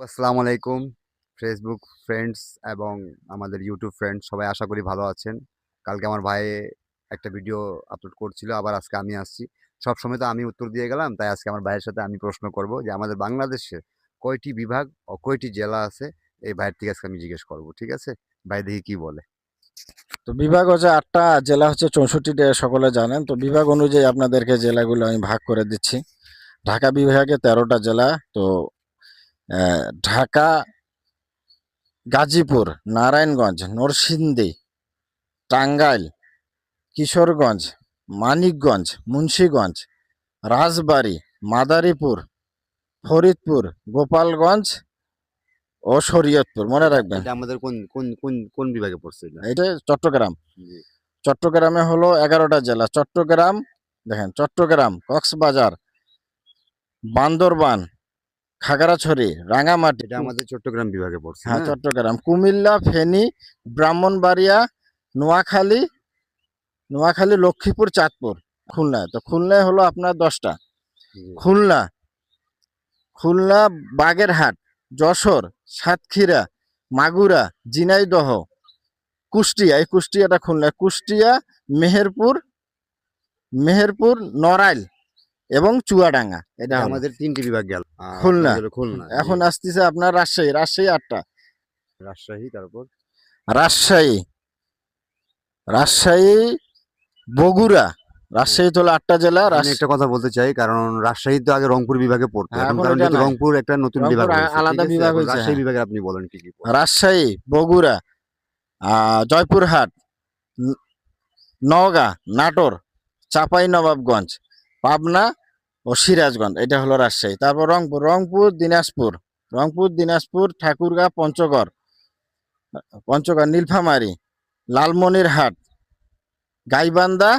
আসসালামু আলাইকুম Facebook friends এবং আমাদের ইউটিউব ফ্রেন্ডস সবাই আশা করি ভালো আছেন। কালকে আমার ভাই একটা ভিডিও আপলোড করছিল, আবার আজকে আমি আসছি। সব সময় তো আমি উত্তর দিয়ে গেলাম, তাই আজকে আমার ভাইয়ের সাথে আমি প্রশ্ন করব যে আমাদের বাংলাদেশে কয়টি বিভাগ ও কয়টি জেলা আছে। এই ভাইয়ের থেকে আজকে আমি জিজ্ঞেস করব, ঠিক আছে? ভাই দেখি কি বলে। তো বিভাগ হচ্ছে 8টা, জেলা হচ্ছে 64টা, সকলে জানেন। তো বিভাগ অনুযায়ী আপনাদেরকে জেলাগুলো আমি ভাগ করে দিচ্ছি। ঢাকা বিভাগে 13টা জেলা। তো ঢাকা, গাজীপুর, নারায়ণগঞ্জ, নরসিংদী, টাঙ্গাইল, কিশোরগঞ্জ, মানিকগঞ্জ, মুন্সিগঞ্জ, রাজবাড়ী, মাদারীপুর, ফরিদপুর, গোপালগঞ্জ ও শরীয়তপুর, মনে এটা রাখবেন। এটা আমাদের কোন কোন কোন কোন বিভাগে পড়ছে এটা? এটা চট্টগ্রাম। জি। চট্টগ্রামে হলো 11টা জেলা। চট্টগ্রাম, দেখেন, চট্টগ্রাম, কক্সবাজার, বান্দরবান, খাগড়াছড়ি, রাঙামাটি, এটা আমাদের চট্টগ্রাম বিভাগে পড়ছে হ্যাঁ না? চট্টগ্রাম, কুমিল্লা, ফেনী, ব্রাহ্মণবাড়িয়া, নোয়াখালী, লক্ষ্মীপুর, চাঁদপুর, খুলনা। তো খুলনায় হলো আপনার 10টা। জি। খুলনা, বাগেরহাট, যশোর, সাতক্ষীরা, মাগুরা, ঝিনাইদহ, কুষ্টিয়া, এই কুষ্টিয়াটা খুলনা, কুষ্টিয়া, মেহেরপুর, নড়াইল এবং চুয়াডাঙ্গা। এটা এটা হলো আমাদের 3টি বিভাগ গেল। আপনার খুলনা। গেল খুলনা। জি। এখন আসতেছে আপনার রাজশাহী। 8টা। রাজশাহী, তারপর রাজশাহী, রাজশাহী, বগুড়া। হ্যাঁ। রাজশাহী তো হলো 8টা জেলা। আমি একটা কথা বলতে চাই, কারণ রাজশাহী তো আগে রংপুর বিভাগে পড়তো, হ্যাঁ, এখন এখন কারণ এটা যেহেতু নাই। রংপুর একটা নতুন রংপুর বিভাগ হয়েছে, ঠিক আলাদা আছে? বিভাগ এখন হয়েছে, রাজশাহী হ্যাঁ। বিভাগে আপনি বলেন কি কি পড়ে। রাজশাহী, বগুড়া, জয়পুরহাট, ন- নওগাঁ, নাটোর, চাঁপাইনবাবগঞ্জ, পাবনা ও সিরাজগঞ্জ। এটা হলো রাজশাহী। তারপর রংপুর, দিনাজপুর, ঠাকুরগাঁ, পঞ্চগড়, নীলফামারী, লালমনিরহাট, গাইবান্ধা,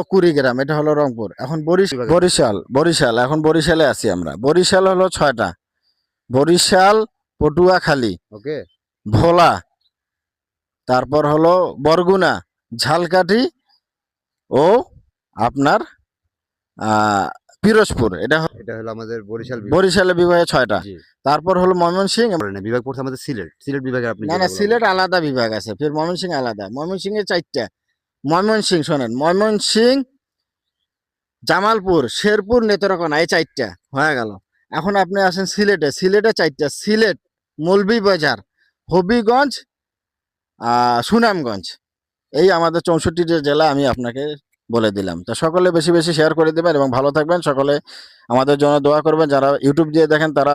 ও কুড়িগ্রাম। এটা হলো রংপুর। এখন বিভাগে পড়ছে। বরিশাল। এখন বরিশালে আছি আমরা। বরিশাল হলো 6টা। বরিশাল, পটুয়াখালী, ওকে। ভোলা, তারপর হলো বরগুনা, ঝালকাঠি ও আপনার পিরোজপুর। এটা হলো আমাদের বরিশাল বিভাগ। বরিশালের বিভাগে 6টা। জি। তারপর হলো ময়মনসিংহ। পড়ে না, বিভাগ পড়ছে আমাদের সিলেট বিভাগে আপনি না, যেগুলো সিলেট বলছেন। আলাদা বিভাগ আছে, ফির ময়মনসিংহ আলাদা। ময়মনসিংহে 4টা। শোনেন, ময়মনসিংহ, জামালপুর, শেরপুর, নেত্রকোনা, এই 4টা হয়ে গেল। এখন আপনি আসেন সিলেটে। 4টা। সিলেট, মৌলভীবাজার, হবিগঞ্জ, সুনামগঞ্জ। এই আমাদের 64টা জেলা আমি আপনাকে বলে দিলাম। তো সকলে বেশি বেশি শেয়ার করে দেবেন এবং ভালো থাকবেন সকলে। আমাদের জন্য দোয়া করবেন। যারা ইউটিউব দিয়ে দেখেন তারা